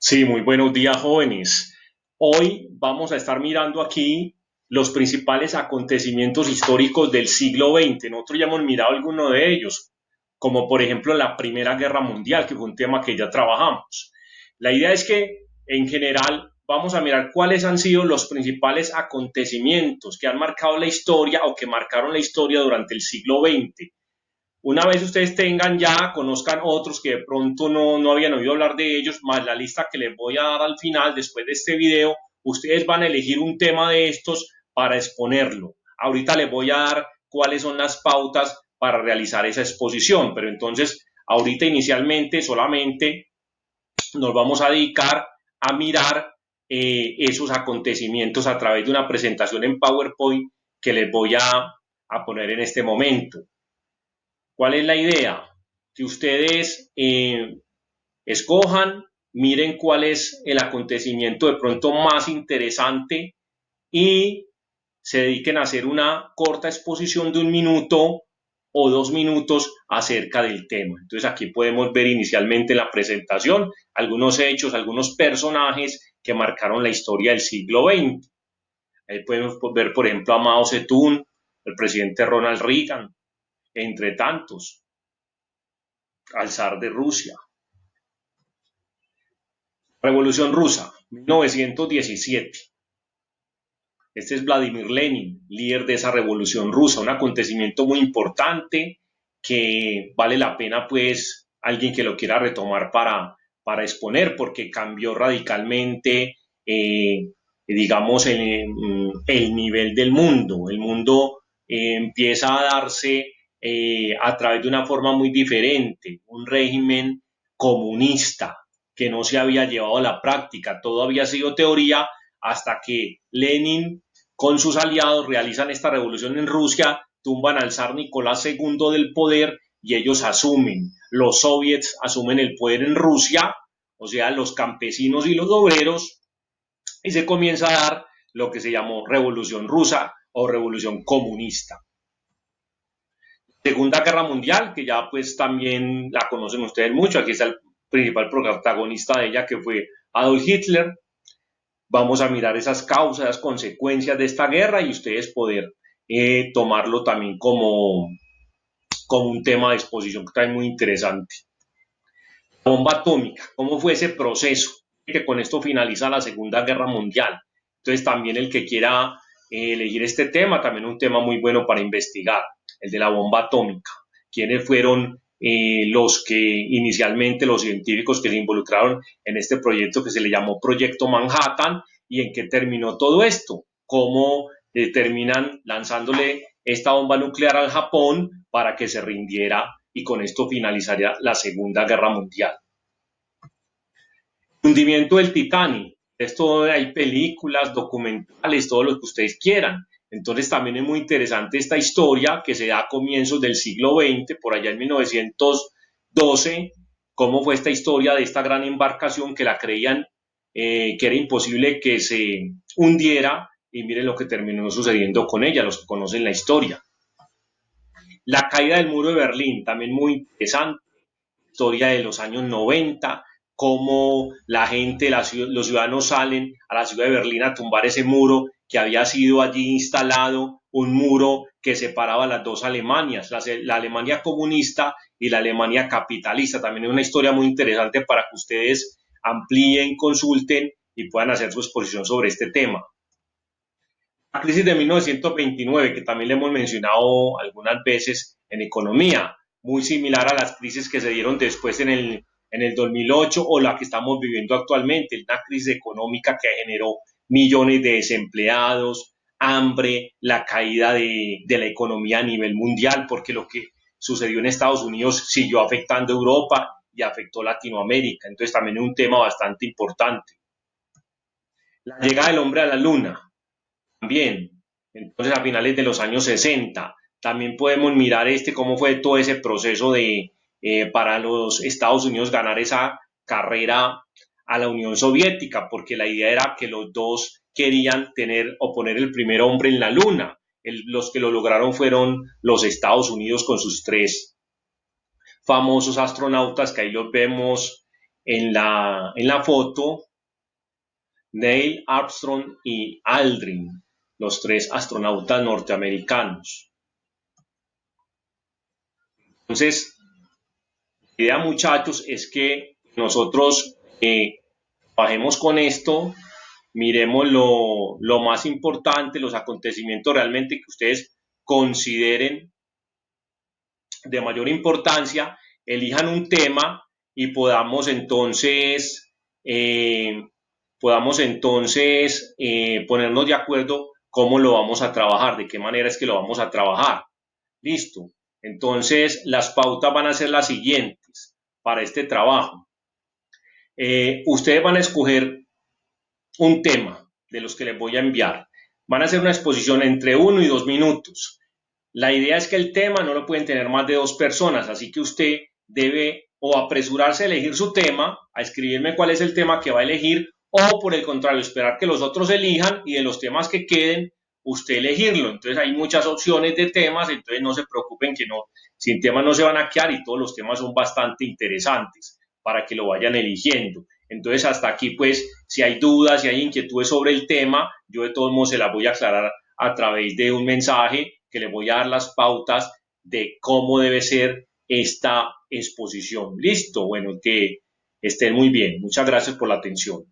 Sí, muy buenos días, jóvenes. Hoy vamos a estar mirando aquí los principales acontecimientos históricos del siglo XX. Nosotros ya hemos mirado algunos de ellos, como por ejemplo la Primera Guerra Mundial, que fue un tema que ya trabajamos. La idea es que, en general, vamos a mirar cuáles han sido los principales acontecimientos que han marcado la historia o que marcaron la historia durante el siglo XX. Una vez ustedes tengan ya, conozcan otros que de pronto no habían oído hablar de ellos, más la lista que les voy a dar al final, después de este video, ustedes van a elegir un tema de estos para exponerlo. Ahorita les voy a dar cuáles son las pautas para realizar esa exposición, pero entonces ahorita inicialmente solamente nos vamos a dedicar a mirar esos acontecimientos a través de una presentación en PowerPoint que les voy a poner en este momento. ¿Cuál es la idea? Que ustedes escojan, miren cuál es el acontecimiento de pronto más interesante y se dediquen a hacer una corta exposición de 1 minuto o 2 minutos acerca del tema. Entonces aquí podemos ver inicialmente en la presentación algunos hechos, algunos personajes que marcaron la historia del siglo XX. Ahí podemos ver, por ejemplo, a Mao Zedong, el presidente Ronald Reagan, entre tantos, al zar de Rusia. Revolución rusa, 1917. Este es Vladimir Lenin, líder de esa revolución rusa, un acontecimiento muy importante que vale la pena, pues, alguien que lo quiera retomar para exponer, porque cambió radicalmente, digamos, el nivel del mundo. El mundo empieza a darse a través de una forma muy diferente, un régimen comunista que no se había llevado a la práctica, todo había sido teoría hasta que Lenin con sus aliados realizan esta revolución en Rusia, tumban al zar Nicolás II del poder y ellos asumen, los soviets asumen el poder en Rusia, o sea, los campesinos y los obreros, y se comienza a dar lo que se llamó Revolución Rusa o Revolución Comunista. Segunda Guerra Mundial, que ya pues también la conocen ustedes mucho, aquí está el principal protagonista de ella que fue Adolf Hitler. Vamos a mirar esas causas, esas consecuencias de esta guerra y ustedes poder tomarlo también como un tema de exposición que está muy interesante. La bomba atómica, ¿cómo fue ese proceso? Que con esto finaliza la Segunda Guerra Mundial. Entonces también el que quiera elegir este tema, también un tema muy bueno para investigar, el de la bomba atómica. ¿Quiénes fueron los que inicialmente, los científicos que se involucraron en este proyecto que se le llamó Proyecto Manhattan y en qué terminó todo esto? ¿Cómo terminan lanzándole esta bomba nuclear al Japón para que se rindiera y con esto finalizaría la Segunda Guerra Mundial? Hundimiento del Titanic. Esto hay películas, documentales, todo lo que ustedes quieran. Entonces también es muy interesante esta historia que se da a comienzos del siglo XX, por allá en 1912, cómo fue esta historia de esta gran embarcación que la creían que era imposible que se hundiera y miren lo que terminó sucediendo con ella, los que conocen la historia. La caída del muro de Berlín, también muy interesante, historia de los años 90, cómo la gente, los ciudadanos salen a la ciudad de Berlín a tumbar ese muro que había sido allí instalado, un muro que separaba las dos Alemanias, la Alemania comunista y la Alemania capitalista. También es una historia muy interesante para que ustedes amplíen, consulten y puedan hacer su exposición sobre este tema. La crisis de 1929, que también le hemos mencionado algunas veces en economía, muy similar a las crisis que se dieron después en el 2008 o la que estamos viviendo actualmente, una crisis económica que generó millones de desempleados, hambre, la caída de la economía a nivel mundial, porque lo que sucedió en Estados Unidos siguió afectando a Europa y afectó a Latinoamérica. Entonces también es un tema bastante importante. La llegada del hombre a la luna, también. Entonces, a finales de los años 60, también podemos mirar cómo fue todo ese proceso para los Estados Unidos ganar esa carrera a la Unión Soviética, porque la idea era que los dos querían tener o poner el primer hombre en la luna. Los que lo lograron fueron los Estados Unidos con sus tres famosos astronautas, que ahí los vemos en la foto Neil Armstrong y Aldrin, los tres astronautas norteamericanos. Entonces, la idea, muchachos, es que nosotros trabajemos con esto, miremos lo más importante, los acontecimientos realmente que ustedes consideren de mayor importancia, elijan un tema y podamos entonces ponernos de acuerdo cómo lo vamos a trabajar, de qué manera es que lo vamos a trabajar. Listo. Entonces, las pautas van a ser las siguientes para este trabajo. Ustedes van a escoger un tema de los que les voy a enviar. Van a hacer una exposición entre 1 y 2 minutos. La idea es que el tema no lo pueden tener más de 2 personas, así que usted debe o apresurarse a elegir su tema, a escribirme cuál es el tema que va a elegir, o por el contrario, esperar que los otros elijan y de los temas que queden, usted elegirlo. Entonces hay muchas opciones de temas, entonces no se preocupen que no, sin temas no se van a quedar y todos los temas son bastante interesantes para que lo vayan eligiendo. Entonces hasta aquí pues si hay dudas, si hay inquietudes sobre el tema, yo de todos modos se las voy a aclarar a través de un mensaje que les voy a dar las pautas de cómo debe ser esta exposición. Listo, bueno, que estén muy bien. Muchas gracias por la atención.